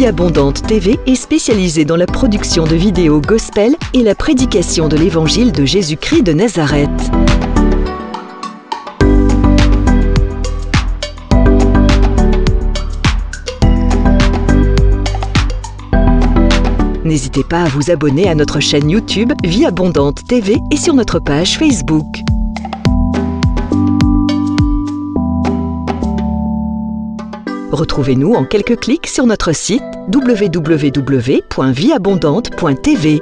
Vie Abondante TV est spécialisée dans la production de vidéos gospel et la prédication de l'évangile de Jésus-Christ de Nazareth. N'hésitez pas à vous abonner à notre chaîne YouTube Vie Abondante TV et sur notre page Facebook. Retrouvez-nous en quelques clics sur notre site www.vieabondante.tv.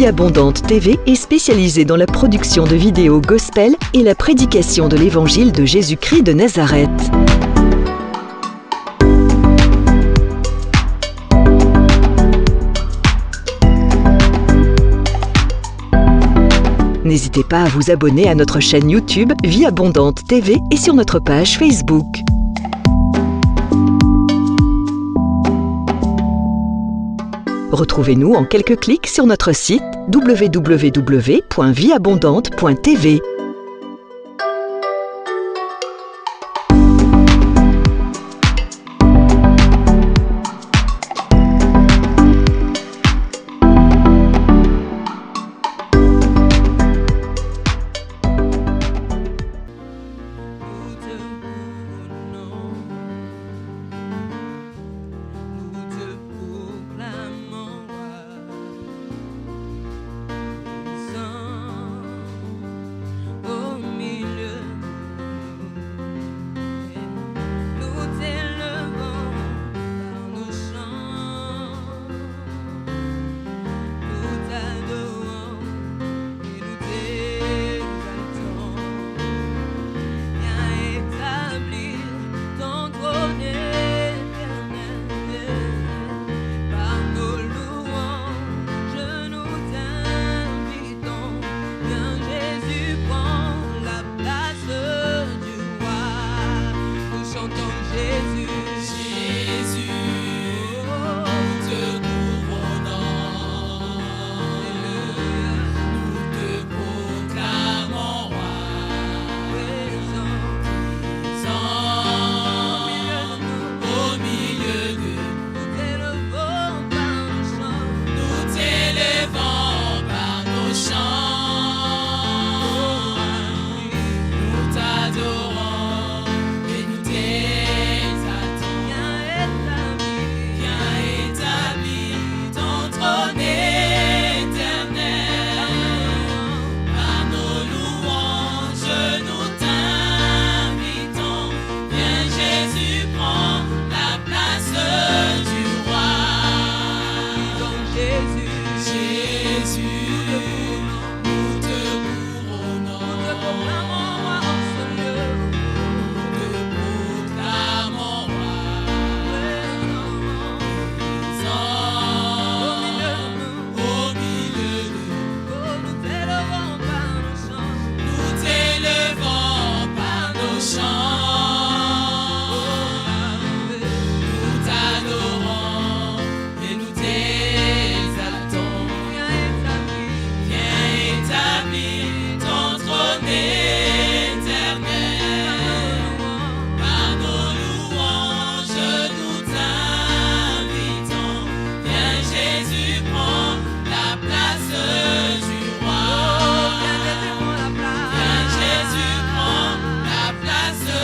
Vie Abondante TV est spécialisée dans la production de vidéos gospel et la prédication de l'évangile de Jésus-Christ de Nazareth. N'hésitez pas à vous abonner à notre chaîne YouTube Vie Abondante TV et sur notre page Facebook. Retrouvez-nous en quelques clics sur notre site www.vieabondante.tv. Place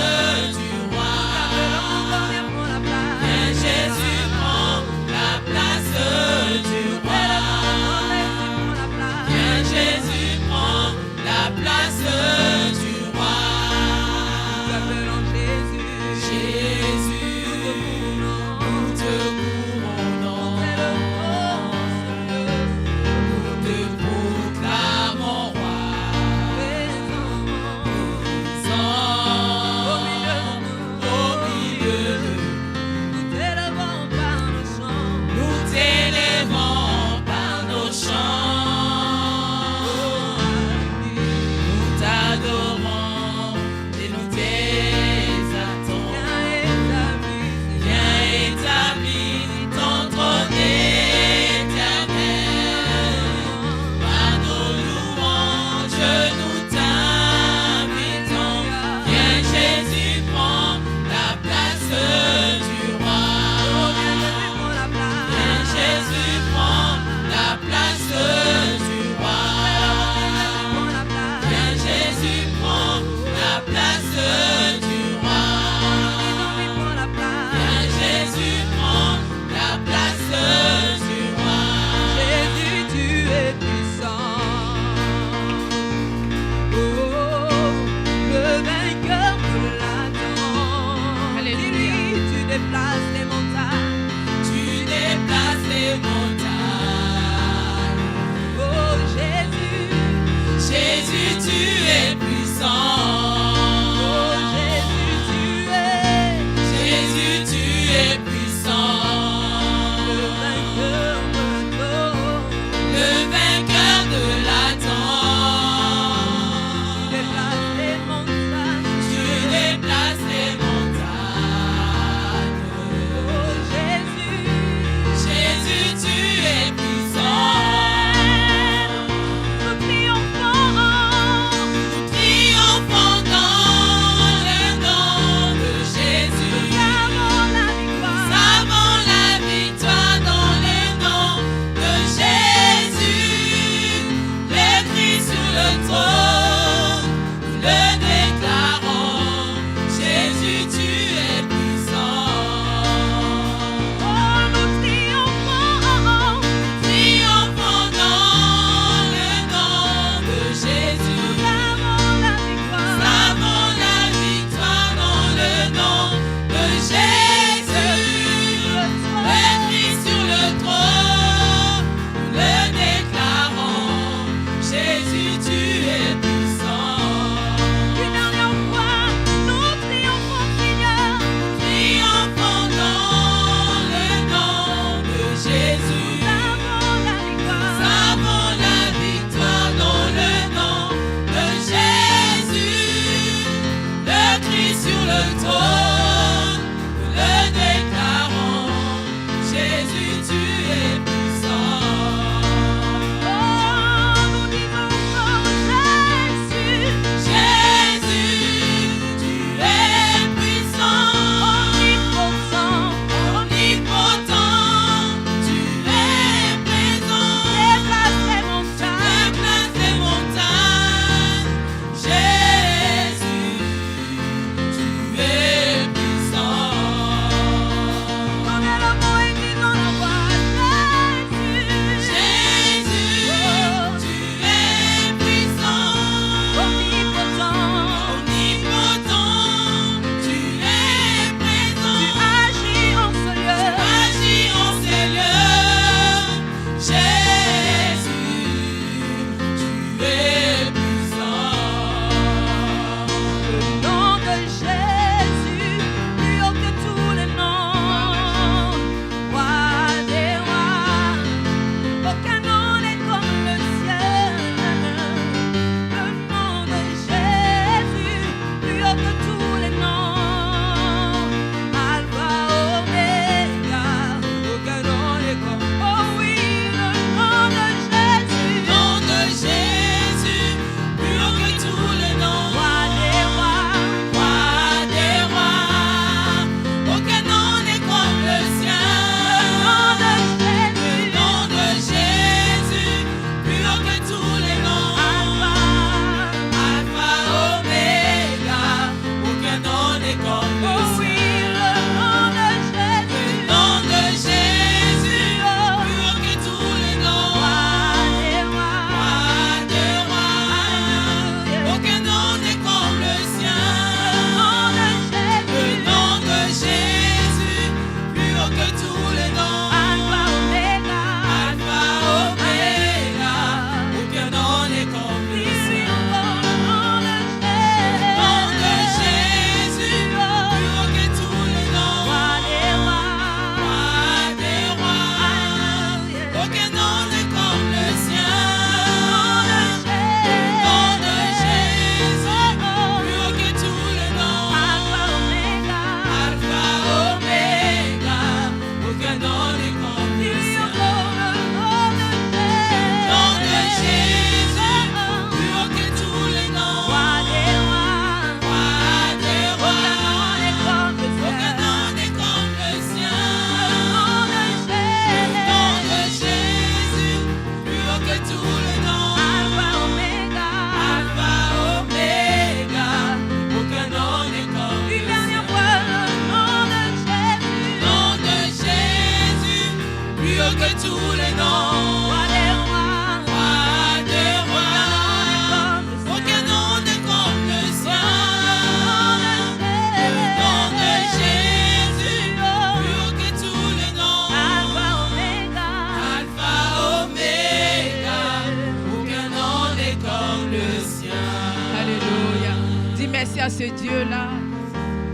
merci à ce Dieu-là,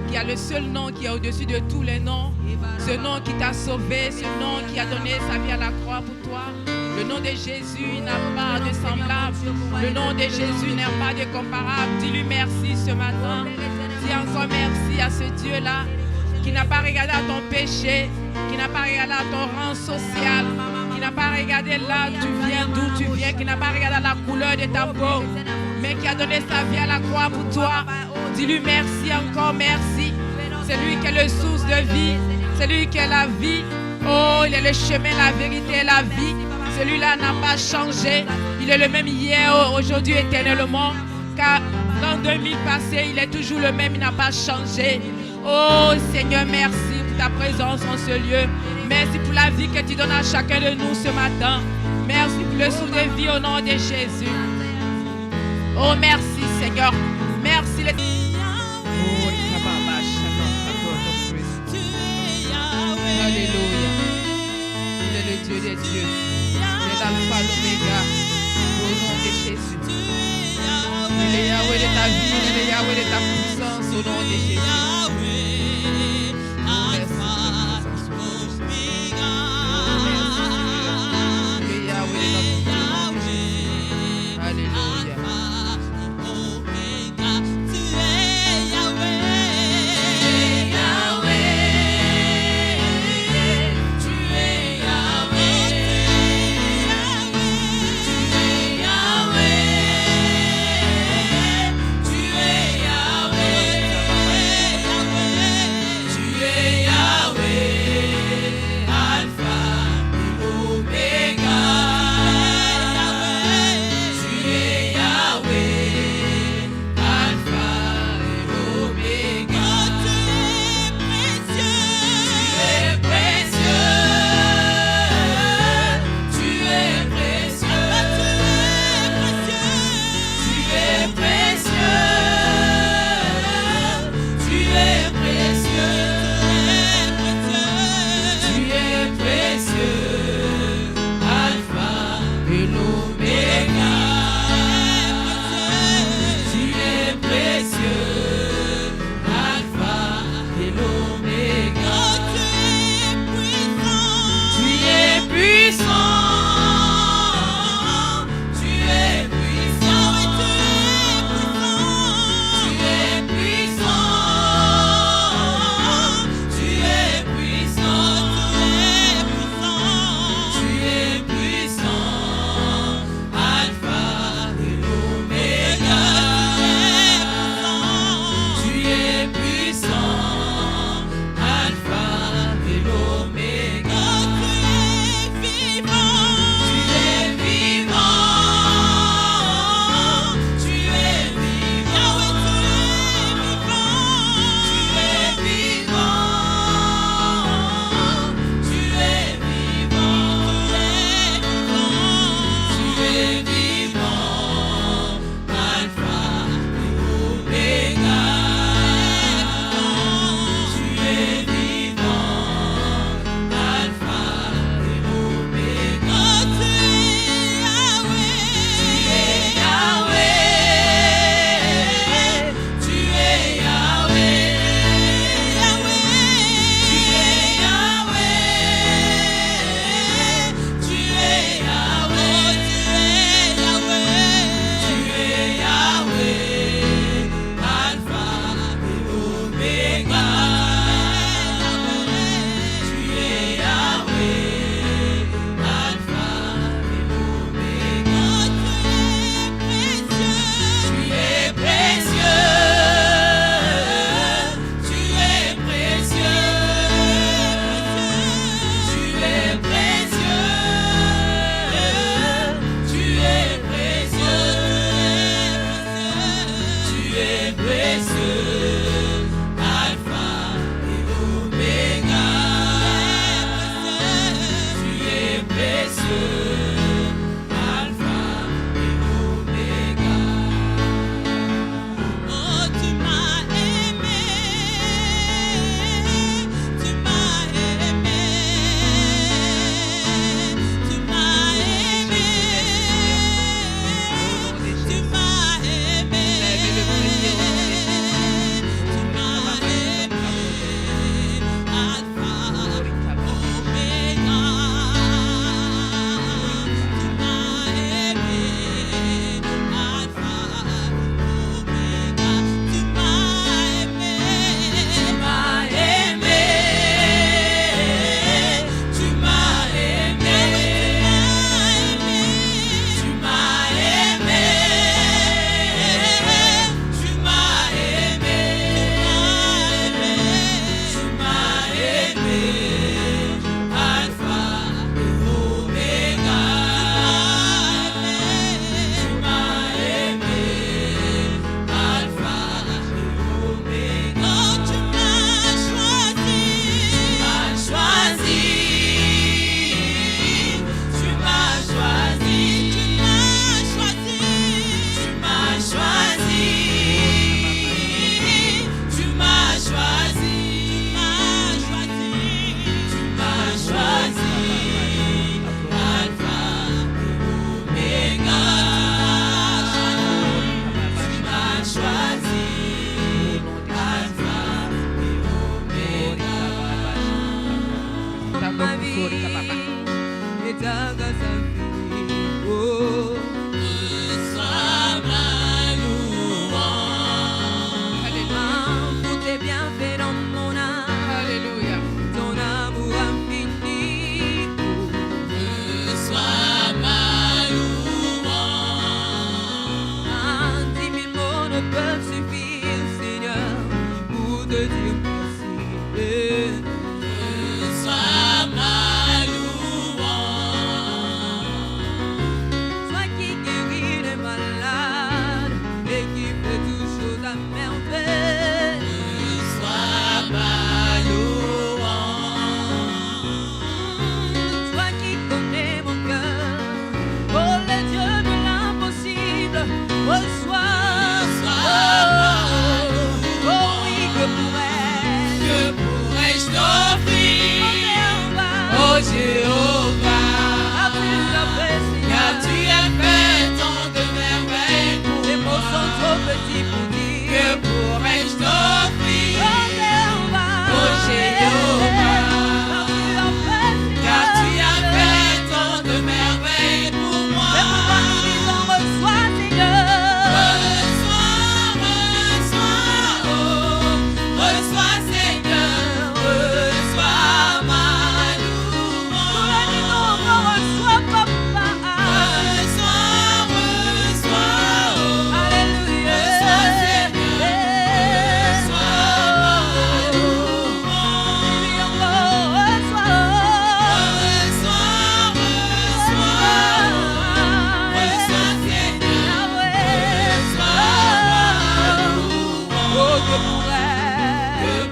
qui a le seul nom qui est au-dessus de tous les noms. Ce nom qui t'a sauvé, ce nom qui a donné sa vie à la croix pour toi. Le nom de Jésus n'a pas de semblable. Le nom de Jésus n'a pas de comparable. Dis-lui merci ce matin. Dis encore merci à ce Dieu-là qui n'a pas regardé à ton péché, qui n'a pas regardé à ton rang social, qui n'a pas regardé là où tu viens, d'où tu viens, qui n'a pas regardé à la couleur de ta peau, mais qui a donné sa vie à la croix pour toi. Dis-lui merci, encore merci. C'est lui qui est le source de vie, c'est lui qui est la vie. Oh, il est le chemin, la vérité et la vie. Celui-là n'a pas changé. Il est le même hier, aujourd'hui, éternellement. Car dans 2000 passés, il est toujours le même, il n'a pas changé. Oh Seigneur, merci pour ta présence en ce lieu. Merci pour la vie que tu donnes à chacun de nous ce matin. Merci pour le souffle de vie au nom de Jésus. Oh merci Seigneur. Merci les... Alléluia. Il est le Dieu des dieux. Il est l'alpha, l'oméga. Au nom de Jésus. Il est Yahweh de ta vie. Il est Yahweh de ta puissance. Au nom de Jésus. Alléluia.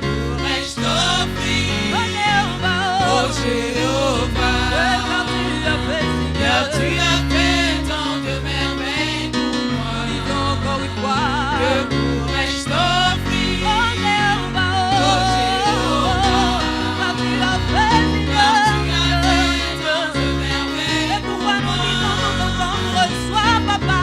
pourrais-je t'offrir? Oh Jéhovah, car tu as fait tant de merveilles pour moi. Que pourrais-je t'offrir? Oh Jéhovah, car tu as fait tant de merveilles pour moi. Reçois, papa.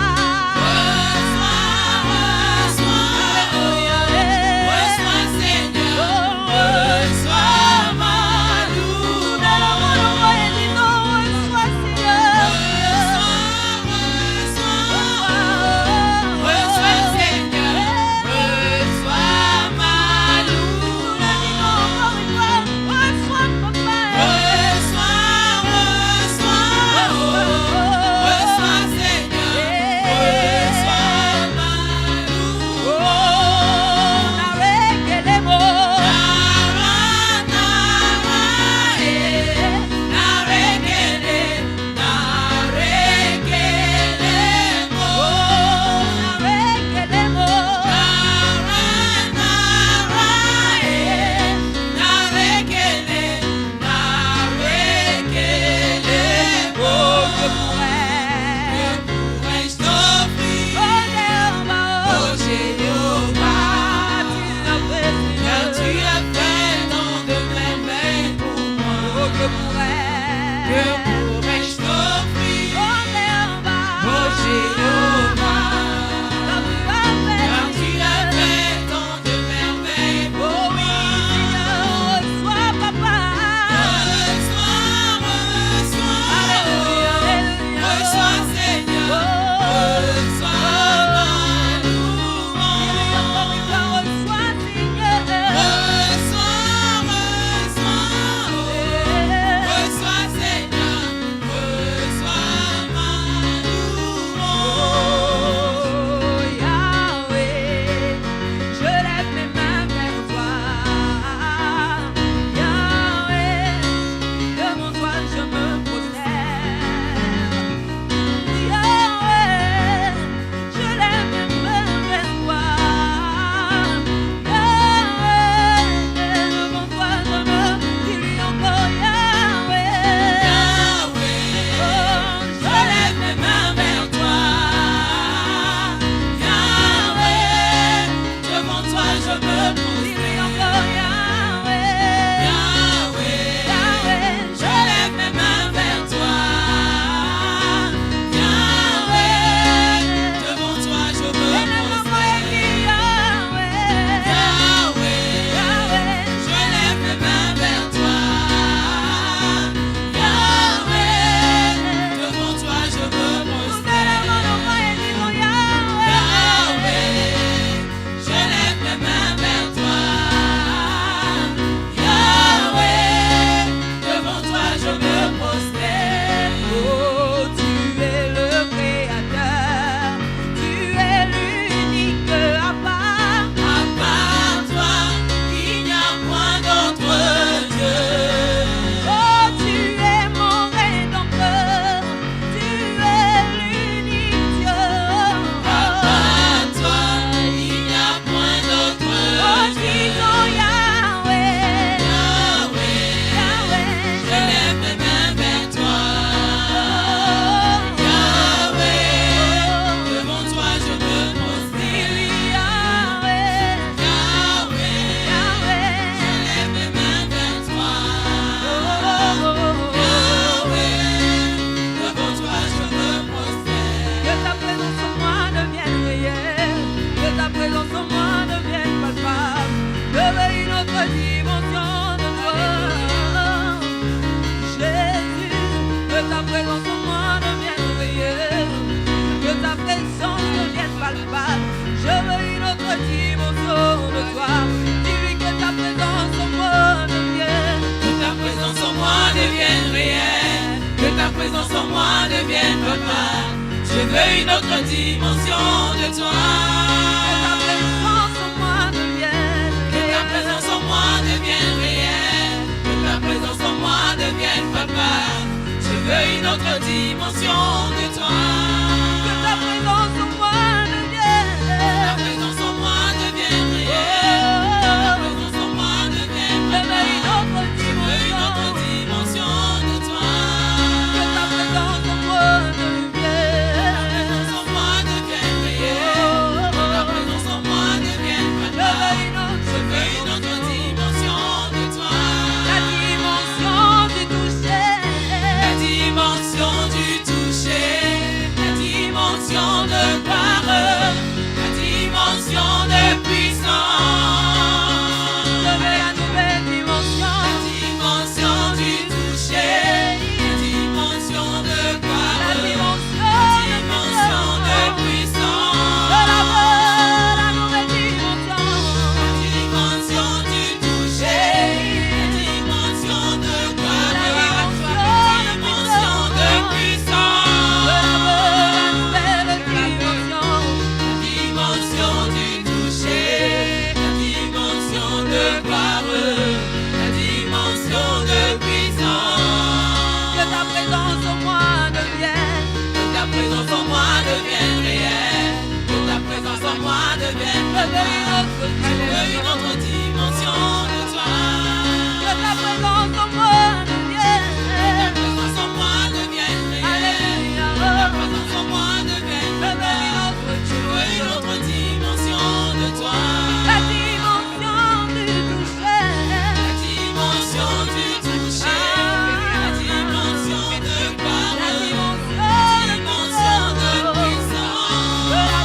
Je veux une autre dimension de toi. Que ta présence en moi devienne réelle. Que ta présence en moi devienne papa. Je veux une autre dimension de toi. Que ta présence en moi devienne. Que ta présence en moi devienne réelle. Que ta présence en une autre dimension de toi. Que ta présence en moi devienne. Ta présence en moi devienne réelle. Ta présence en moi devienne papa. Je veux une autre dimension de toi. La dimension du toucher. La dimension du toucher. La dimension de gloire. La dimension de puissance. La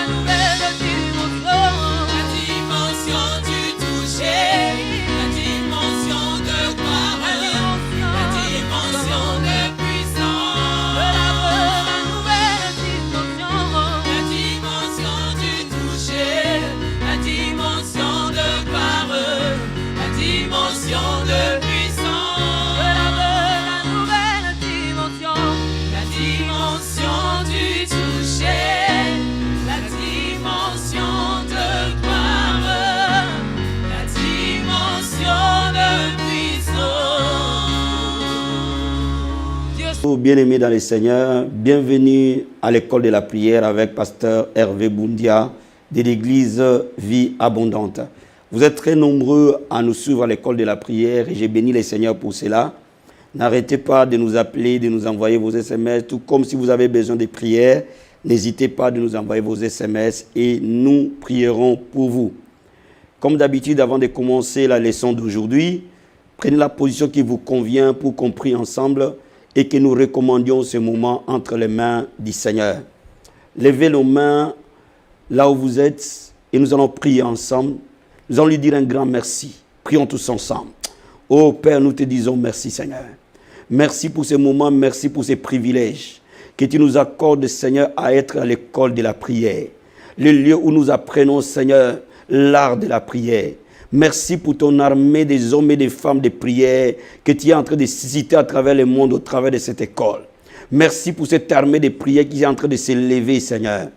nouvelle dimension. La dimension du toucher. La dimension de gloire. La dimension de puissance. La nouvelle dimension. La dimension du toucher. La dimension de gloire. La dimension de puissance. La nouvelle dimension. La dimension du toucher. La dimension de gloire. La dimension de puissance. Bien-aimés dans le Seigneur, bienvenue à l'école de la prière avec pasteur Hervé Boundia de l'église Vie Abondante. Vous êtes très nombreux à nous suivre à l'école de la prière et j'ai béni le Seigneur pour cela. N'arrêtez pas de nous appeler, de nous envoyer vos SMS, tout comme si vous avez besoin de prière, n'hésitez pas de nous envoyer vos SMS et nous prierons pour vous. Comme d'habitude, avant de commencer la leçon d'aujourd'hui, prenez la position qui vous convient pour qu'on prie ensemble et que nous recommandions ce moment entre les mains du Seigneur. Levez nos mains là où vous êtes et nous allons prier ensemble. Nous allons lui dire un grand merci. Prions tous ensemble. Oh Père, nous te disons merci Seigneur. Merci pour ce moment, merci pour ces privilèges que tu nous accordes Seigneur à être à l'école de la prière. Le lieu où nous apprenons Seigneur l'art de la prière. Merci pour ton armée des hommes et des femmes de prière que tu es en train de susciter à travers le monde, au travers de cette école. Merci pour cette armée de prière qui est en train de s'élever, Seigneur.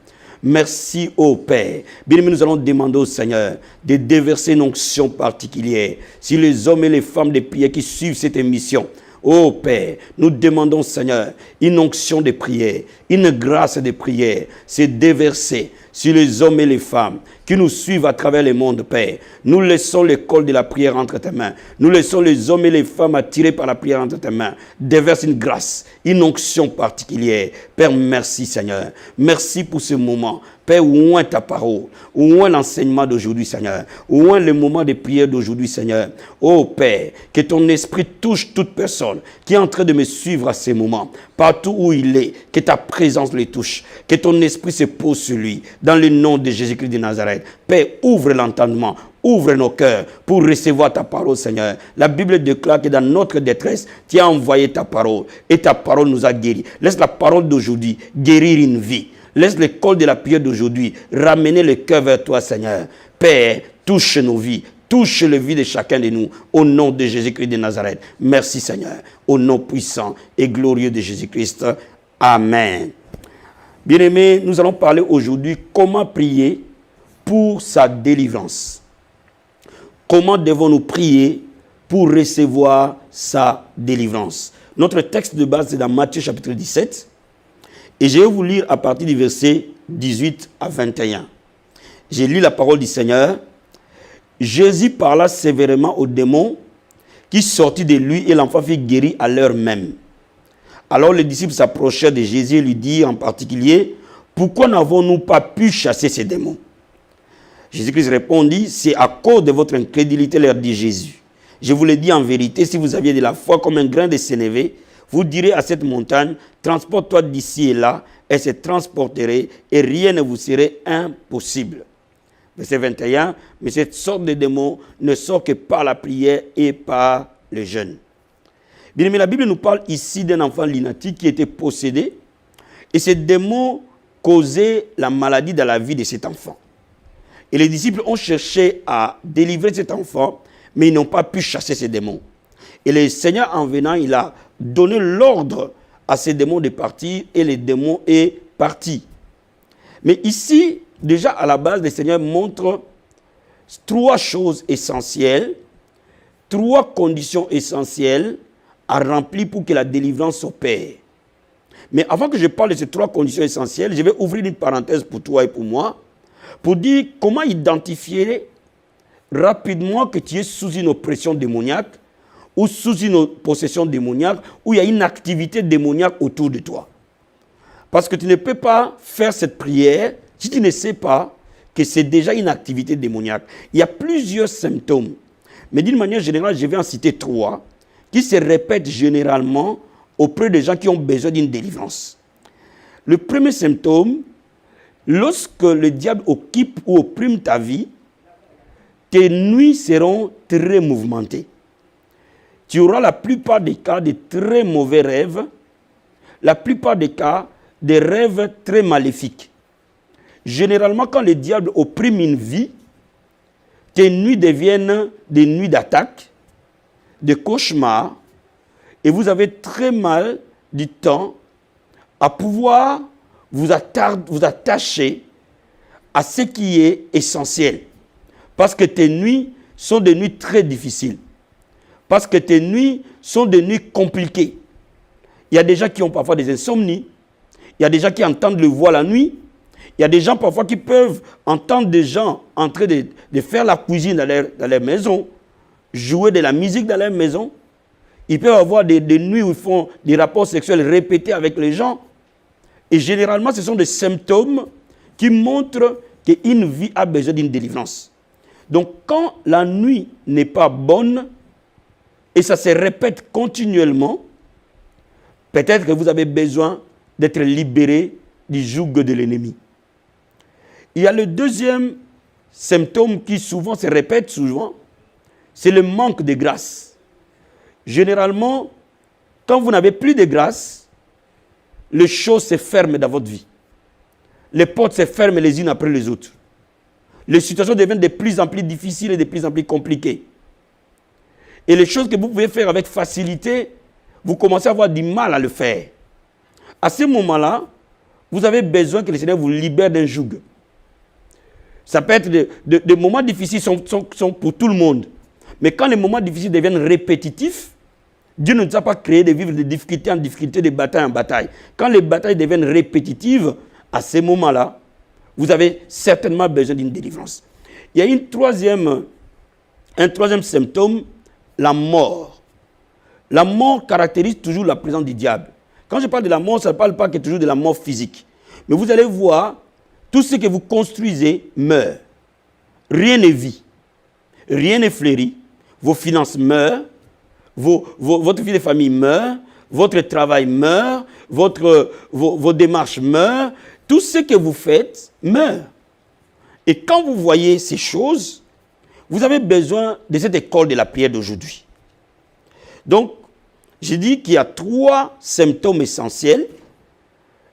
Merci, ô Père. Bien-aimés, nous allons demander au Seigneur de déverser une onction particulière sur les hommes et les femmes de prière qui suivent cette émission. Ô Père, nous demandons, Seigneur, une onction de prière, une grâce de prière, c'est déversé sur les hommes et les femmes qui nous suivent à travers le monde, Père. Nous laissons l'école de la prière entre tes mains. Nous laissons les hommes et les femmes attirés par la prière entre tes mains. Déverse une grâce, une onction particulière. Père, merci, Seigneur. Merci pour ce moment. Père, où est ta parole? Où est l'enseignement d'aujourd'hui, Seigneur? Où est le moment de prière d'aujourd'hui, Seigneur? Oh Père, que ton esprit touche toute personne qui est en train de me suivre à ce moment. Partout où il est, que ta présence le touche. Que ton esprit se pose sur lui. Dans le nom de Jésus-Christ de Nazareth. Père, ouvre l'entendement. Ouvre nos cœurs pour recevoir ta parole, Seigneur. La Bible déclare que dans notre détresse, tu as envoyé ta parole. Et ta parole nous a guéris. Laisse la parole d'aujourd'hui guérir une vie. Laisse l'école de la prière d'aujourd'hui ramener le cœur vers toi, Seigneur. Père, touche nos vies. Touche le vie de chacun de nous. Au nom de Jésus-Christ de Nazareth. Merci, Seigneur. Au nom puissant et glorieux de Jésus-Christ. Amen. Bien-aimés, nous allons parler aujourd'hui comment prier pour sa délivrance. Comment devons-nous prier pour recevoir sa délivrance? Notre texte de base, c'est dans Matthieu chapitre 17. Et je vais vous lire à partir du verset 18 à 21. J'ai lu la parole du Seigneur. Jésus parla sévèrement aux démons qui sortit de lui et l'enfant fut guéri à l'heure même. Alors les disciples s'approchèrent de Jésus et lui dirent en particulier, « Pourquoi n'avons-nous pas pu chasser ces démons ?» Jésus-Christ répondit, « C'est à cause de votre incrédulité, leur dit Jésus. Je vous le dis en vérité, si vous aviez de la foi comme un grain de sénévé, vous direz à cette montagne, transporte-toi d'ici et là, elle se transporterait et rien ne vous serait impossible. » Verset 21, « Mais cette sorte de démon ne sort que par la prière et par le jeûne. » Bien aimé, la Bible nous parle ici d'un enfant lunatique qui était possédé et ce démon causait la maladie dans la vie de cet enfant. Et les disciples ont cherché à délivrer cet enfant, mais ils n'ont pas pu chasser ces démons. Et le Seigneur, en venant, il a donné l'ordre à ces démons de partir et le démon est parti. Mais ici, déjà à la base, le Seigneur montre trois choses essentielles, trois conditions essentielles à remplir pour que la délivrance s'opère. Mais avant que je parle de ces trois conditions essentielles, je vais ouvrir une parenthèse pour toi et pour moi, pour dire comment identifier rapidement que tu es sous une oppression démoniaque ou sous une possession démoniaque, où il y a une activité démoniaque autour de toi. Parce que tu ne peux pas faire cette prière si tu ne sais pas que c'est déjà une activité démoniaque. Il y a plusieurs symptômes, mais d'une manière générale, je vais en citer 3 qui se répètent généralement auprès des gens qui ont besoin d'une délivrance. Le premier symptôme, lorsque le diable occupe ou opprime ta vie, tes nuits seront très mouvementées. Tu auras la plupart des cas de très mauvais rêves, la plupart des cas des rêves très maléfiques. Généralement, quand le diable opprime une vie, tes nuits deviennent des nuits d'attaque, de cauchemars, et vous avez très mal du temps à pouvoir vous attacher à ce qui est essentiel. Parce que tes nuits sont des nuits très difficiles. Parce que tes nuits sont des nuits compliquées. Il y a des gens qui ont parfois des insomnies. Il y a des gens qui entendent le voix la nuit. Il y a des gens parfois qui peuvent entendre des gens en train de faire la cuisine dans leur maison, jouer de la musique dans leur maison. Ils peuvent avoir des nuits où ils font des rapports sexuels répétés avec les gens. Et généralement, ce sont des symptômes qui montrent qu'une vie a besoin d'une délivrance. Donc, quand la nuit n'est pas bonne, et ça se répète continuellement, peut-être que vous avez besoin d'être libéré du joug de l'ennemi. Il y a le deuxième symptôme qui souvent se répète c'est le manque de grâce. Généralement, quand vous n'avez plus de grâce, les choses se ferment dans votre vie. Les portes se ferment les unes après les autres. Les situations deviennent de plus en plus difficiles et de plus en plus compliquées. Et les choses que vous pouvez faire avec facilité, vous commencez à avoir du mal à le faire. À ce moment-là, vous avez besoin que le Seigneur vous libère d'un joug. Ça peut être des moments difficiles sont pour tout le monde. Mais quand les moments difficiles deviennent répétitifs, Dieu ne nous a pas créé de vivre de difficulté en difficulté, de bataille en bataille. Quand les batailles deviennent répétitives, à ces moments-là, vous avez certainement besoin d'une délivrance. Il y a un troisième symptôme, la mort. La mort caractérise toujours la présence du diable. Quand je parle de la mort, ça ne parle pas que toujours de la mort physique. Mais vous allez voir, tout ce que vous construisez meurt. Rien ne vit. Rien ne fleurit. Vos finances meurent. Votre vie de famille meurt. Votre travail meurt. Vos démarches meurent. Tout ce que vous faites meurt. Et quand vous voyez ces choses, vous avez besoin de cette école de la prière d'aujourd'hui. Donc, j'ai dit qu'il y a 3 symptômes essentiels.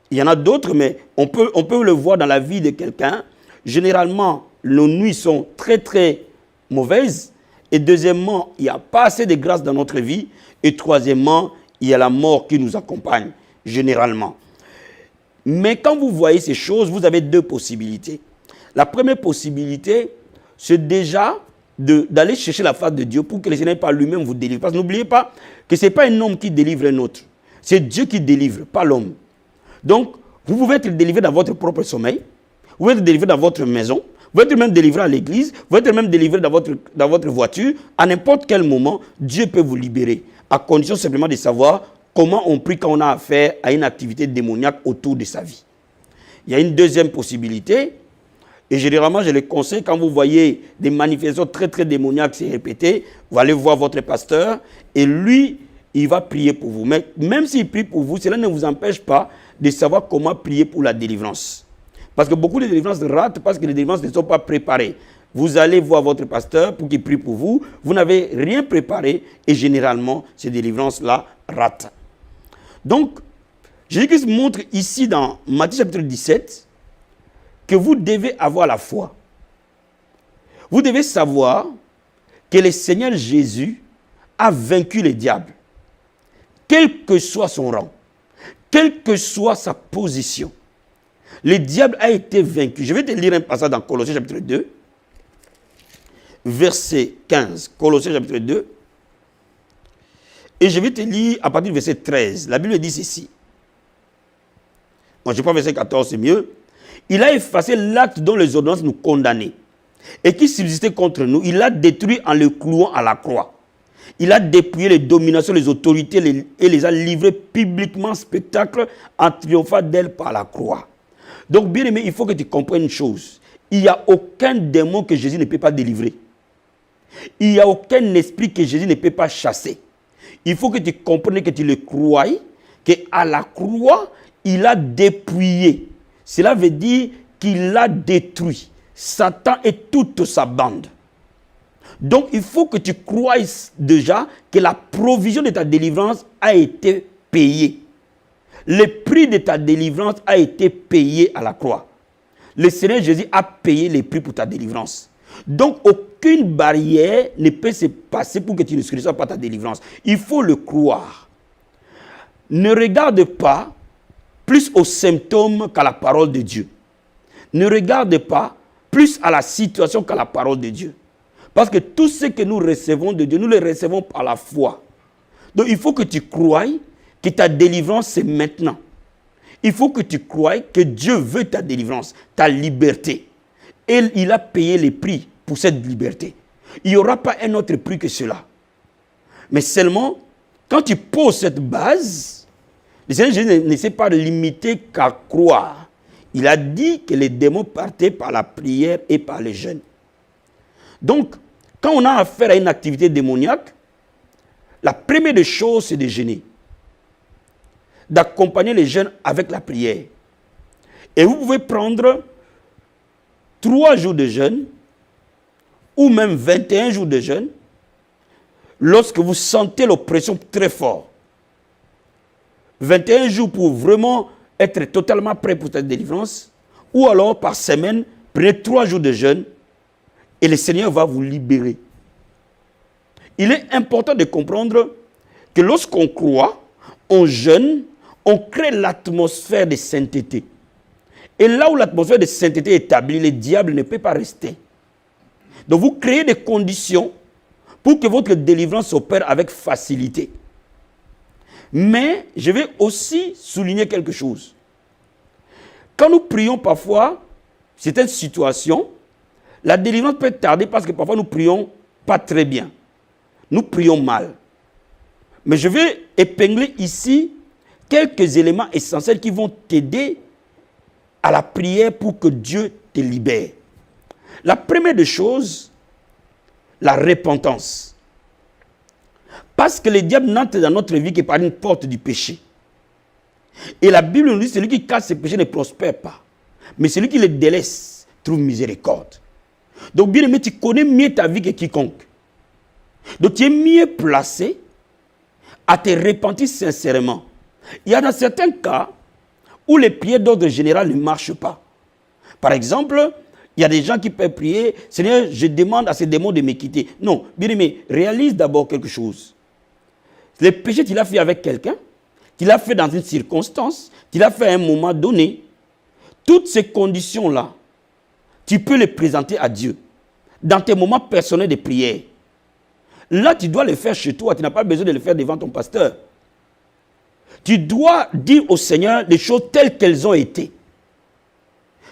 Il y en a d'autres, mais on peut le voir dans la vie de quelqu'un. Généralement, nos nuits sont très, très mauvaises. Et deuxièmement, il n'y a pas assez de grâce dans notre vie. Et troisièmement, il y a la mort qui nous accompagne, généralement. Mais quand vous voyez ces choses, vous avez 2 possibilités. La première possibilité, c'est déjà d'aller chercher la face de Dieu pour que le Seigneur par lui-même vous délivre. Parce que n'oubliez pas que ce n'est pas un homme qui délivre un autre. C'est Dieu qui délivre, pas l'homme. Donc, vous pouvez être délivré dans votre propre sommeil. Vous pouvez être délivré dans votre maison. Vous pouvez être même délivré à l'église. Vous pouvez être même délivré dans votre voiture. À n'importe quel moment, Dieu peut vous libérer. À condition simplement de savoir comment on prie quand on a affaire à une activité démoniaque autour de sa vie. Il y a une deuxième possibilité. Et généralement, je le conseille, quand vous voyez des manifestations très, très démoniaques se répéter, vous allez voir votre pasteur et lui, il va prier pour vous. Mais même s'il prie pour vous, cela ne vous empêche pas de savoir comment prier pour la délivrance. Parce que beaucoup de délivrances ratent parce que les délivrances ne sont pas préparées. Vous allez voir votre pasteur pour qu'il prie pour vous. Vous n'avez rien préparé et généralement, ces délivrances-là ratent. Donc, Jésus-Christ montre ici dans Matthieu chapitre 17 que vous devez avoir la foi. Vous devez savoir que le Seigneur Jésus a vaincu le diable, quel que soit son rang, quelle que soit sa position. Le diable a été vaincu. Je vais te lire un passage dans Colossiens chapitre 2, verset 15. Colossiens chapitre 2. Et je vais te lire à partir du verset 13. La Bible dit ceci. Moi, je prends verset 14, c'est mieux. Il a effacé l'acte dont les ordonnances nous condamnaient et qui subsistait contre nous. Il l'a détruit en le clouant à la croix. Il a dépouillé les dominations, les autorités et les a livrées publiquement en spectacle en triomphant d'elles par la croix. Donc, bien aimé, il faut que tu comprennes une chose. Il n'y a aucun démon que Jésus ne peut pas délivrer. Il n'y a aucun esprit que Jésus ne peut pas chasser. Il faut que tu comprennes, que tu le crois, qu'à la croix, il a dépouillé. Cela veut dire qu'il a détruit Satan et toute sa bande. Donc, il faut que tu crois déjà que la provision de ta délivrance a été payée. Le prix de ta délivrance a été payé à la croix. Le Seigneur Jésus a payé les prix pour ta délivrance. Donc, aucune barrière ne peut se passer pour que tu ne reçoives pas ta délivrance. Il faut le croire. Ne regarde pas plus aux symptômes qu'à la parole de Dieu. Ne regarde pas plus à la situation qu'à la parole de Dieu. Parce que tout ce que nous recevons de Dieu, nous le recevons par la foi. Donc, il faut que tu croies que ta délivrance, c'est maintenant. Il faut que tu croies que Dieu veut ta délivrance, ta liberté. Et il a payé les prix pour cette liberté. Il n'y aura pas un autre prix que cela. Mais seulement, quand tu poses cette base, le Seigneur Jésus ne s'est pas limité qu'à croire. Il a dit que les démons partaient par la prière et par les jeûnes. Donc, quand on a affaire à une activité démoniaque, la première des choses, c'est de jeûner. D'accompagner les jeunes avec la prière. Et vous pouvez prendre 3 jours de jeûne ou même 21 jours de jeûne lorsque vous sentez l'oppression très fort. 21 jours pour vraiment être totalement prêt pour cette délivrance, ou alors par semaine, prenez 3 jours de jeûne et le Seigneur va vous libérer. Il est important de comprendre que lorsqu'on croit, on jeûne, on crée l'atmosphère de sainteté. Et là où l'atmosphère de sainteté est établie, le diable ne peut pas rester. Donc vous créez des conditions pour que votre délivrance s'opère avec facilité. Mais je vais aussi souligner quelque chose. Quand nous prions parfois, certaines situations, la délivrance peut tarder parce que parfois nous prions pas très bien. Nous prions mal. Mais je vais épingler ici quelques éléments essentiels qui vont t'aider à la prière pour que Dieu te libère. La première des choses, la repentance. Parce que le diable n'entre dans notre vie que par une porte du péché. Et la Bible nous dit que celui qui casse ses péchés ne prospère pas. Mais celui qui les délaisse trouve miséricorde. Donc bien aimé, tu connais mieux ta vie que quiconque. Donc tu es mieux placé à te repentir sincèrement. Il y a dans certains cas où les prières d'ordre général ne marchent pas. Par exemple, il y a des gens qui peuvent prier, Seigneur, je demande à ces démons de me quitter. Non, bien aimé, réalise d'abord quelque chose. Le péché, tu l'as fait avec quelqu'un, tu l'as fait dans une circonstance, tu l'as fait à un moment donné. Toutes ces conditions-là, tu peux les présenter à Dieu dans tes moments personnels de prière. Là, tu dois le faire chez toi, tu n'as pas besoin de le faire devant ton pasteur. Tu dois dire au Seigneur les choses telles qu'elles ont été.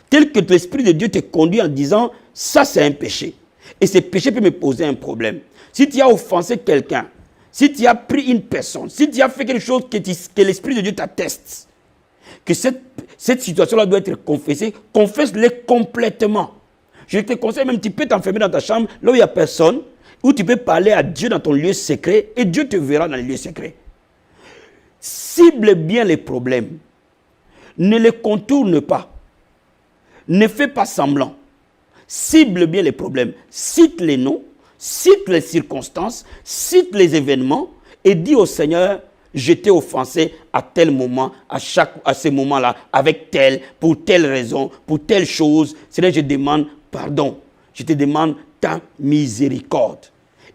Telles que l'Esprit de Dieu te conduit en disant, ça c'est un péché. Et ce péché peut me poser un problème. Si tu as offensé quelqu'un, si tu as pris une personne, si tu as fait quelque chose que l'Esprit de Dieu t'atteste, que cette situation-là doit être confessée, confesse-le complètement. Je te conseille même, tu peux t'enfermer dans ta chambre, là où il n'y a personne, où tu peux parler à Dieu dans ton lieu secret, et Dieu te verra dans les lieux secrets. Cible bien les problèmes. Ne les contourne pas. Ne fais pas semblant. Cible bien les problèmes. Cite les noms, cite les circonstances, cite les événements et dis au Seigneur, je t'ai offensé à tel moment, à ce moment-là, avec tel, pour telle raison, pour telle chose. Seigneur, je demande pardon. Je te demande ta miséricorde.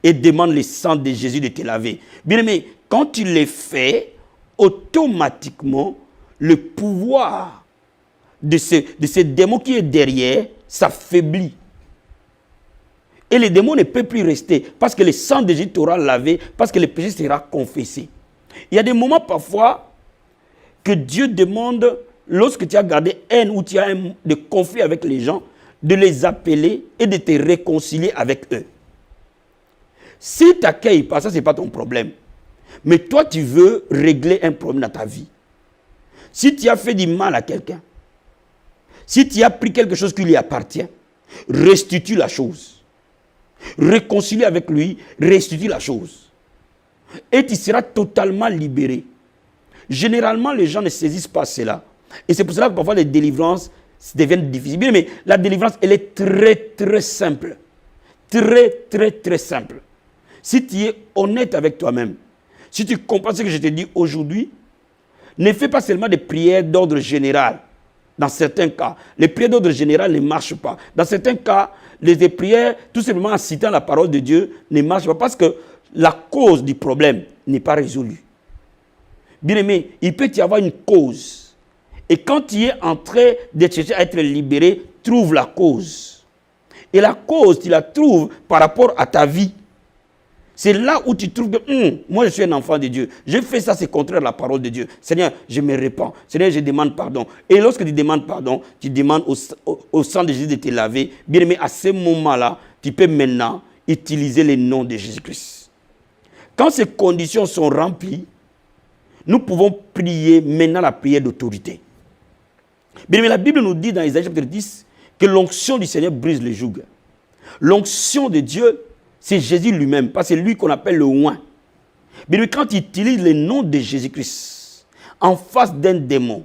Et demande le sang de Jésus de te laver. Bien aimé, quand tu le fais, automatiquement, le pouvoir de ce démon qui est derrière s'affaiblit. Et le démon ne peut plus rester parce que le sang de Jésus t'aura lavé, parce que le péché sera confessé. Il y a des moments parfois que Dieu demande lorsque tu as gardé haine ou tu as des conflits avec les gens, de les appeler et de te réconcilier avec eux. Si tu n'accueilles pas, ça, ce n'est pas ton problème. Mais toi, tu veux régler un problème dans ta vie. Si tu as fait du mal à quelqu'un, si tu as pris quelque chose qui lui appartient, restitue la chose. Réconcilie avec lui, restitue la chose. Et tu seras totalement libéré. Généralement, les gens ne saisissent pas cela. Et c'est pour cela que parfois les délivrances deviennent difficiles. Mais la délivrance, elle est très, très simple. Très, très, très simple. Si tu es honnête avec toi-même, si tu comprends ce que je te dis aujourd'hui, ne fais pas seulement des prières d'ordre général. Dans certains cas, les prières d'ordre général ne marchent pas. Dans certains cas, les prières, tout simplement en citant la parole de Dieu, ne marchent pas parce que la cause du problème n'est pas résolue. Bien aimé, il peut y avoir une cause. Et quand tu es en train de chercher à être libéré, trouve la cause. Et la cause, tu la trouves par rapport à ta vie. C'est là où tu trouves que moi je suis un enfant de Dieu. Je fais ça, c'est contraire à la parole de Dieu. Seigneur, je me répands. Seigneur, je demande pardon. Et lorsque tu demandes pardon, tu demandes au sang de Jésus de te laver. Bien aimé, à ce moment-là, tu peux maintenant utiliser le nom de Jésus-Christ. Quand ces conditions sont remplies, nous pouvons prier maintenant la prière d'autorité. Bien aimé, la Bible nous dit dans Isaïe chapitre 10 que l'onction du Seigneur brise le joug. L'onction de Dieu, c'est Jésus lui-même, parce que c'est lui qu'on appelle le oint. Mais quand il utilise le nom de Jésus-Christ en face d'un démon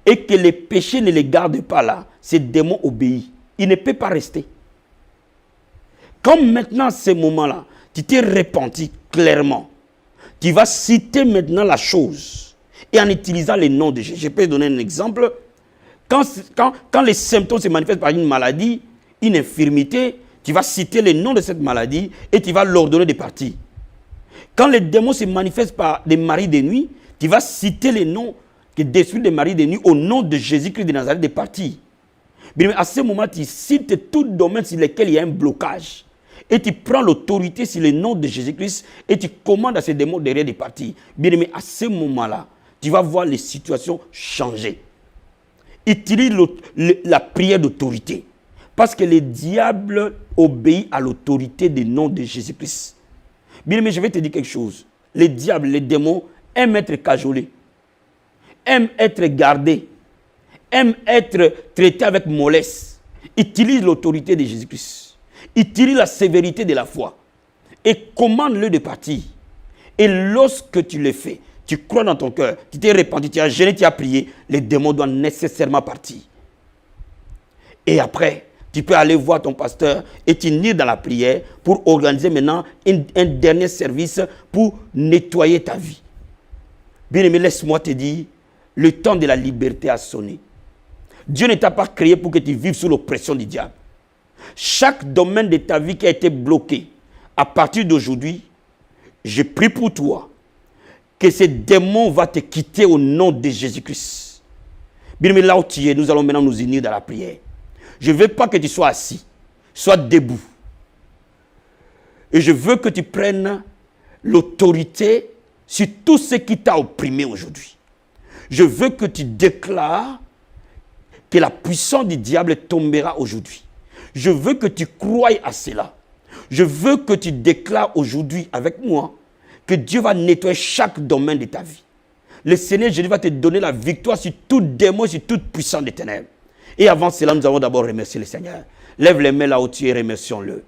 et que les péchés ne les gardent pas là, ce démon obéit. Il ne peut pas rester. Comme maintenant, à ce moment-là, tu t'es repenti clairement, tu vas citer maintenant la chose et en utilisant le nom de Jésus. Je peux donner un exemple. Quand les symptômes se manifestent par une maladie, une infirmité, tu vas citer le nom de cette maladie et tu vas l'ordonner de partir. Quand les démons se manifestent par des maris de nuit, tu vas citer le nom qui détruit des maris de nuit au nom de Jésus-Christ de Nazareth de partir. Mais à ce moment, tu cites tout domaine sur lequel il y a un blocage. Et tu prends l'autorité sur le nom de Jésus-Christ et tu commandes à ces démons derrière de partir. Bien aimé, à ce moment-là, tu vas voir les situations changer. Utilise la prière d'autorité. Parce que le diable obéit à l'autorité du nom de Jésus-Christ. Bien aimé, je vais te dire quelque chose. Les diables, les démons aiment être cajolés, aiment être gardés, aiment être traités avec mollesse. Utilise l'autorité de Jésus-Christ. Utilise la sévérité de la foi. Et commande-le de partir. Et lorsque tu le fais, tu crois dans ton cœur, tu t'es repenti, tu as jeûné, tu as prié, les démons doivent nécessairement partir. Et après, tu peux aller voir ton pasteur et t'unir dans la prière pour organiser maintenant un dernier service pour nettoyer ta vie. Bien aimé, laisse-moi te dire, le temps de la liberté a sonné. Dieu ne t'a pas créé pour que tu vives sous l'oppression du diable. Chaque domaine de ta vie qui a été bloqué, à partir d'aujourd'hui, je prie pour toi que ces démons vont te quitter au nom de Jésus-Christ. Bien aimé, là où tu es, nous allons maintenant nous unir dans la prière. Je ne veux pas que tu sois assis, sois debout. Et je veux que tu prennes l'autorité sur tout ce qui t'a opprimé aujourd'hui. Je veux que tu déclares que la puissance du diable tombera aujourd'hui. Je veux que tu croies à cela. Je veux que tu déclares aujourd'hui avec moi que Dieu va nettoyer chaque domaine de ta vie. Le Seigneur Jésus va te donner la victoire sur tout démon, sur toute puissance des ténèbres. Et avant cela, nous allons d'abord remercier le Seigneur. Lève les mains là où tu es, remercions-le.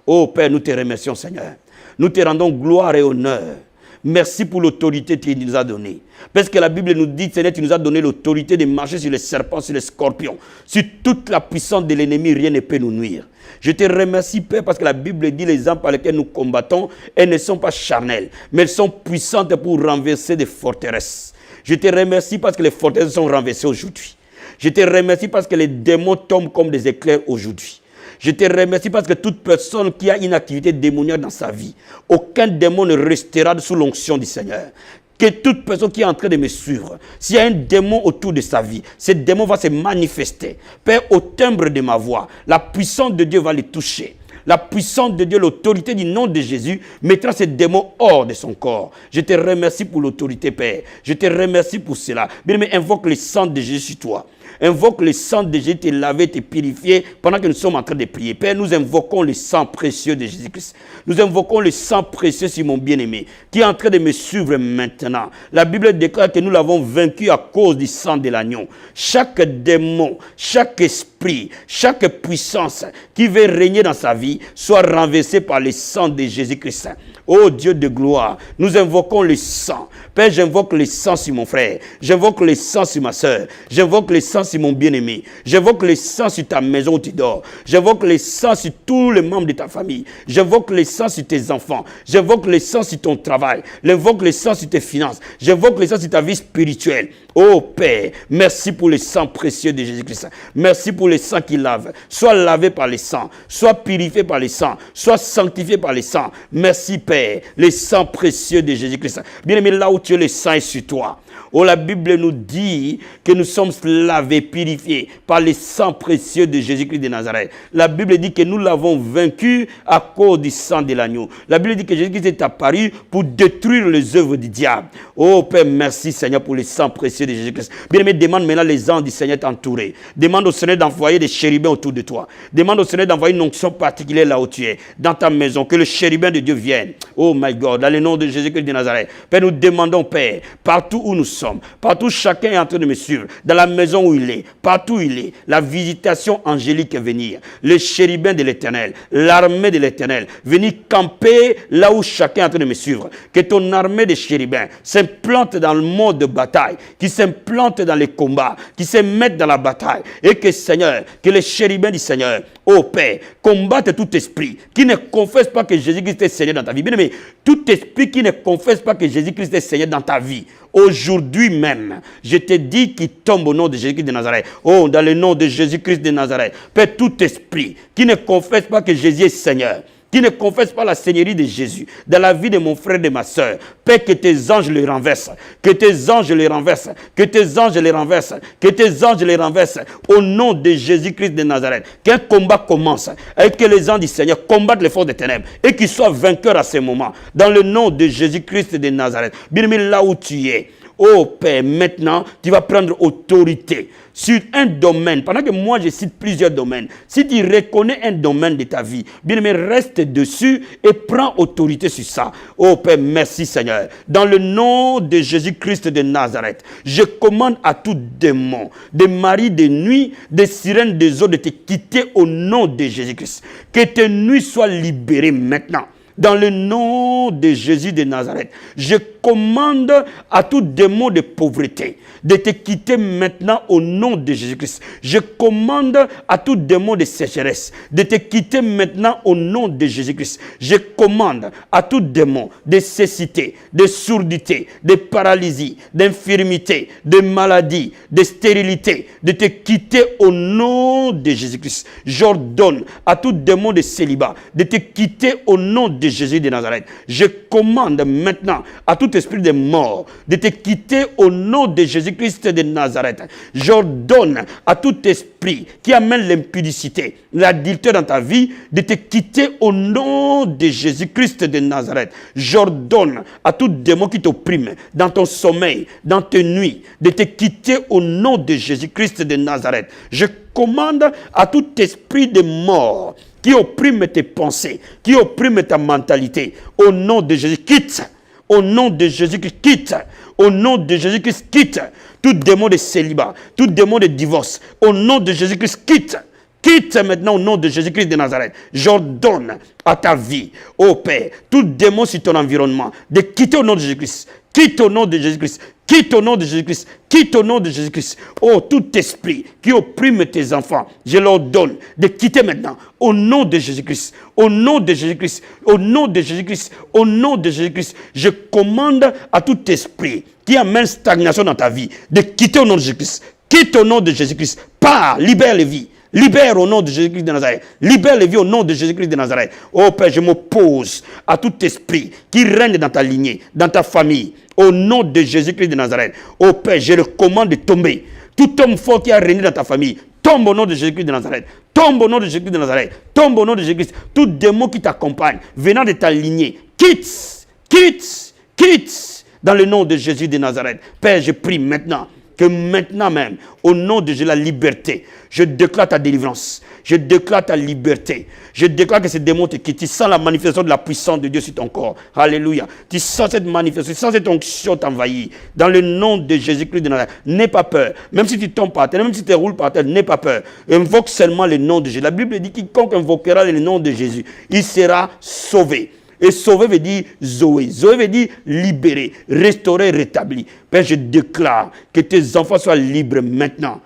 Oh Père, nous te remercions, Seigneur. Nous te rendons gloire et honneur. Merci pour l'autorité que tu nous as donnée. Parce que la Bible nous dit, Seigneur, tu nous as donné l'autorité de marcher sur les serpents, sur les scorpions. Sur toute la puissance de l'ennemi, rien ne peut nous nuire. Je te remercie, Père, parce que la Bible dit les armes par lesquelles nous combattons, elles ne sont pas charnelles, mais elles sont puissantes pour renverser des forteresses. Je te remercie parce que les forteresses sont renversées aujourd'hui. Je te remercie parce que les démons tombent comme des éclairs aujourd'hui. Je te remercie parce que toute personne qui a une activité démoniaque dans sa vie, aucun démon ne restera sous l'onction du Seigneur. Que toute personne qui est en train de me suivre, s'il y a un démon autour de sa vie, ce démon va se manifester. Père, au timbre de ma voix, la puissance de Dieu va les toucher. la puissance de Dieu, l'autorité du nom de Jésus mettra ces démons hors de son corps. Je te remercie pour l'autorité, Père. Je te remercie pour cela. Bien-aimé, invoque le sang de Jésus sur toi. Invoque le sang de Jésus, te laver, te purifier pendant que nous sommes en train de prier. Père, nous invoquons le sang précieux de Jésus-Christ. Nous invoquons le sang précieux sur mon bien-aimé qui est en train de me suivre maintenant. La Bible déclare que nous l'avons vaincu à cause du sang de l'agneau. Chaque démon, chaque esprit, chaque puissance qui veut régner dans sa vie soit renversée par le sang de Jésus-Christ. Ô Dieu de gloire, nous invoquons le sang. Père, j'invoque le sang sur mon frère. J'invoque le sang sur ma soeur. J'invoque le sang sur mon bien-aimé. J'invoque le sang sur ta maison où tu dors. J'invoque le sang sur tous les membres de ta famille. J'invoque le sang sur tes enfants. J'invoque le sang sur ton travail. J'invoque le sang sur tes finances. J'invoque le sang sur ta vie spirituelle. Ô Père, merci pour le sang précieux de Jésus-Christ. Merci pour le sang qui lave. Sois lavé par le sang. Sois purifié par le sang. Sois sanctifié par le sang. Merci Père, le sang précieux de Jésus-Christ. Bien-aimé, là où tu es, le sang est sur toi. Oh, la Bible nous dit que nous sommes lavés, purifiés par le sang précieux de Jésus-Christ de Nazareth. La Bible dit que nous l'avons vaincu à cause du sang de l'agneau. La Bible dit que Jésus-Christ est apparu pour détruire les œuvres du diable. Oh Père, merci Seigneur pour le sang précieux de Jésus-Christ. Bien-aimé, demande maintenant les anges du Seigneur t'entourer. Demande au Seigneur d'envoyer des chérubins autour de toi. Demande au Seigneur d'envoyer une onction particulière là où tu es, dans ta maison, que le chérubin de Dieu vienne. Oh my God, dans le nom de Jésus-Christ de Nazareth. Père, nous demandons, Père, partout où nous sommes, partout chacun est en train de me suivre, dans la maison où il est, partout où il est, la visitation angélique est venir, le chérubin de l'Éternel, l'armée de l'Éternel, venir camper là où chacun est en train de me suivre, que ton armée de chérubins s'implante dans le mode de bataille, qui s'implante dans les combats, qui se mettent dans la bataille, et que Seigneur, que les chérubins du Seigneur, ô Père, combattent tout esprit qui ne confesse pas que Jésus-Christ est Seigneur dans ta vie. Bien aimé, tout esprit qui ne confesse pas que Jésus-Christ est Seigneur dans ta vie, aujourd'hui même, je te dis qu'il tombe au nom de Jésus-Christ de Nazareth. Oh, dans le nom de Jésus-Christ de Nazareth. Père, tout esprit qui ne confesse pas que Jésus est Seigneur, qui ne confesse pas la seigneurie de Jésus dans la vie de mon frère et de ma soeur, Père, que tes anges les renversent, que tes anges les renversent, que tes anges les renversent, que tes anges les renversent, au nom de Jésus-Christ de Nazareth. Qu'un combat commence et que les anges du Seigneur combattent les forces des ténèbres et qu'ils soient vainqueurs à ce moment, dans le nom de Jésus-Christ de Nazareth. Bien aimé, là où tu es, oh Père, maintenant, tu vas prendre autorité sur un domaine. Pendant que moi, je cite plusieurs domaines. Si tu reconnais un domaine de ta vie, bien aimé, reste dessus et prends autorité sur ça. Oh Père, merci Seigneur. Dans le nom de Jésus-Christ de Nazareth, je commande à tout démon, des maris de nuit, des sirènes des eaux de te quitter au nom de Jésus-Christ. Que tes nuits soient libérées maintenant. Dans le nom de Jésus de Nazareth, je commande à tout démon de pauvreté de te quitter maintenant au nom de Jésus-Christ. Je commande à tout démon de sécheresse de te quitter maintenant au nom de Jésus-Christ. Je commande à tout démon de cécité, de surdité, de paralysie, d'infirmité, de maladie, de stérilité, de te quitter au nom de Jésus-Christ. J'ordonne à tout démon de célibat de te quitter au nom de Jésus de Nazareth. Je commande maintenant à tout esprit de mort de te quitter au nom de Jésus-Christ de Nazareth. J'ordonne à tout esprit qui amène l'impudicité, l'adultère dans ta vie, de te quitter au nom de Jésus-Christ de Nazareth. J'ordonne à tout démon qui t'opprime dans ton sommeil, dans tes nuits, de te quitter au nom de Jésus-Christ de Nazareth. Je commande à tout esprit de mort qui opprime tes pensées, qui opprime ta mentalité, au nom de Jésus, quitte. Au nom de Jésus-Christ, quitte. Au nom de Jésus-Christ, quitte. Tout démon de célibat, tout démon de divorce, au nom de Jésus-Christ, quitte. Quitte maintenant au nom de Jésus-Christ de Nazareth. J'ordonne à ta vie, ô Père, tout démon sur ton environnement, de quitter au nom de Jésus-Christ. Quitte au nom de Jésus-Christ. Quitte au nom de Jésus-Christ. Quitte au nom de Jésus-Christ. Oh, tout esprit qui opprime tes enfants, je leur donne de quitter maintenant. Au nom de Jésus-Christ. Au nom de Jésus-Christ. Au nom de Jésus-Christ. Au nom de Jésus-Christ. Je commande à tout esprit qui amène stagnation dans ta vie de quitter au nom de Jésus-Christ. Quitte au nom de Jésus-Christ. Pars, libère les vies. Libère au nom de Jésus-Christ de Nazareth. Libère les vies au nom de Jésus-Christ de Nazareth. Oh Père, je m'oppose à tout esprit qui règne dans ta lignée, dans ta famille. Au nom de Jésus-Christ de Nazareth. Oh Père, je le commande de tomber. Tout homme fort qui a régné dans ta famille, tombe tombe au nom de Jésus-Christ de Nazareth. Tombe au nom de Jésus-Christ de Nazareth. Tombe au nom de Jésus-Christ. Tout démon qui t'accompagne, venant de ta lignée, quitte, quitte, quitte, dans le nom de Jésus de Nazareth. Père, je prie maintenant, que maintenant même, au nom de Jésus, la liberté, je déclare ta délivrance. Je déclare ta liberté. Je déclare que ces démons te quittent. Tu sens la manifestation de la puissance de Dieu sur ton corps. Alléluia. Tu sens cette manifestation, tu sens cette onction t'envahir. Dans le nom de Jésus-Christ de Nazareth. N'aie pas peur. Même si tu tombes par terre, même si tu roules par terre, n'aie pas peur. Invoque seulement le nom de Jésus. La Bible dit quiconque invoquera le nom de Jésus, il sera sauvé. Et sauver veut dire Zoé. Zoé veut dire libérer, restaurer, rétablir. Père, je déclare que tes enfants soient libres maintenant.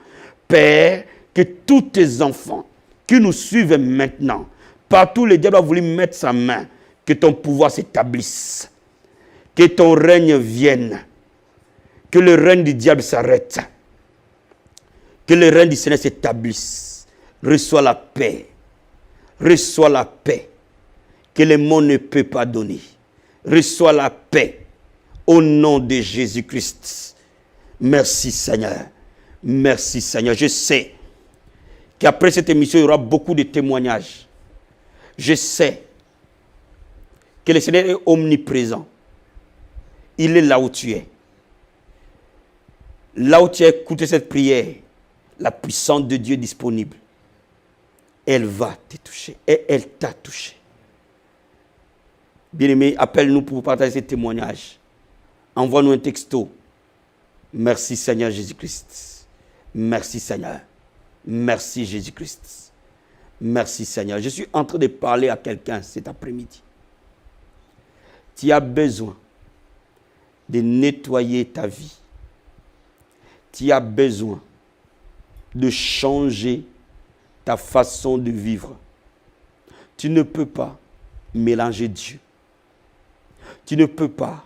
Père, que tous tes enfants qui nous suivent maintenant, partout le diable a voulu mettre sa main, que ton pouvoir s'établisse, que ton règne vienne, que le règne du diable s'arrête, que le règne du Seigneur s'établisse. Reçois la paix, reçois la paix que le monde ne peut pas donner. Reçois la paix au nom de Jésus-Christ. Merci Seigneur, merci Seigneur. Je sais qu'après cette émission, il y aura beaucoup de témoignages. Je sais que le Seigneur est omniprésent. Il est là où tu es. Là où tu as écouté cette prière, la puissance de Dieu est disponible. Elle va te toucher et elle t'a touché. Bien-aimé, appelle-nous pour partager ces témoignages. Envoie-nous un texto. Merci Seigneur Jésus-Christ. Merci Seigneur. Merci Jésus-Christ. Merci Seigneur. Je suis en train de parler à quelqu'un cet après-midi. Tu as besoin de nettoyer ta vie. Tu as besoin de changer ta façon de vivre. Tu ne peux pas mélanger Dieu. Tu ne peux pas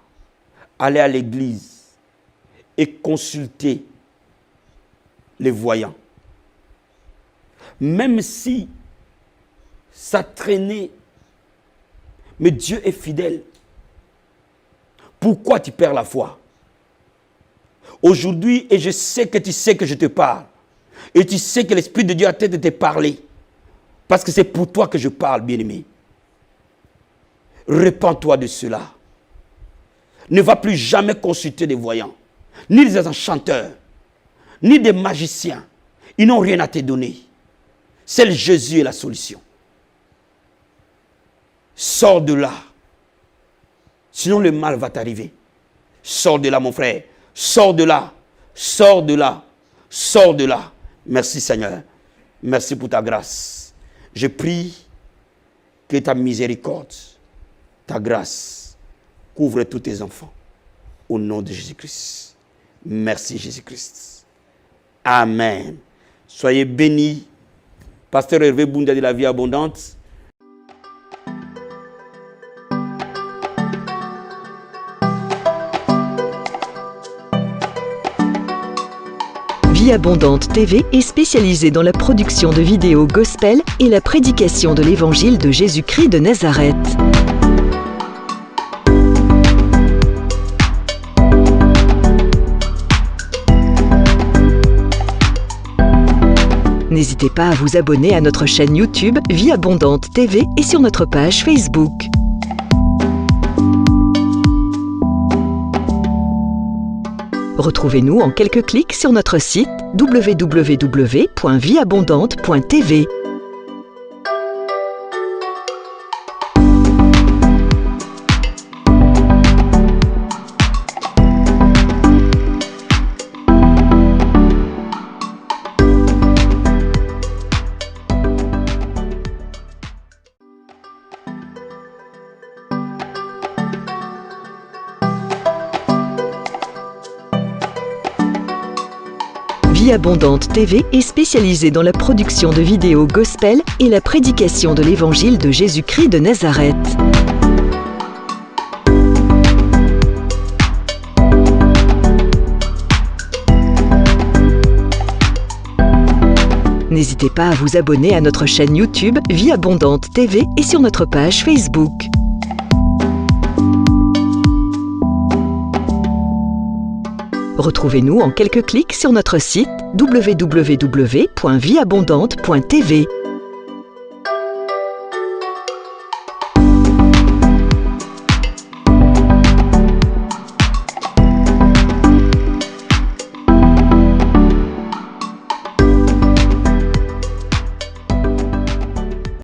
aller à l'église et consulter les voyants. Même si ça traînait, mais Dieu est fidèle. Pourquoi tu perds la foi? Aujourd'hui, et je sais que tu sais que je te parle, et tu sais que l'Esprit de Dieu a tête de te parler, parce que c'est pour toi que je parle, bien-aimé. Répands-toi de cela. Ne va plus jamais consulter des voyants, ni des enchanteurs, ni des magiciens. Ils n'ont rien à te donner. Seul Jésus est la solution. Sors de là. Sinon le mal va t'arriver. Sors de là, mon frère. Sors de là. Sors de là. Sors de là. Merci Seigneur. Merci pour ta grâce. Je prie que ta miséricorde, ta grâce, couvre tous tes enfants. Au nom de Jésus-Christ. Merci Jésus-Christ. Amen. Soyez bénis. Pasteur Hervé Boundia de la Vie Abondante. Vie Abondante TV est spécialisée dans la production de vidéos gospel et la prédication de l'évangile de Jésus-Christ de Nazareth. N'hésitez pas à vous abonner à notre chaîne YouTube Vie Abondante TV et sur notre page Facebook. Retrouvez-nous en quelques clics sur notre site www.vieabondante.tv. Vie Abondante TV est spécialisée dans la production de vidéos gospel et la prédication de l'évangile de Jésus-Christ de Nazareth. N'hésitez pas à vous abonner à notre chaîne YouTube Vie Abondante TV et sur notre page Facebook. Retrouvez-nous en quelques clics sur notre site www.vieabondante.tv.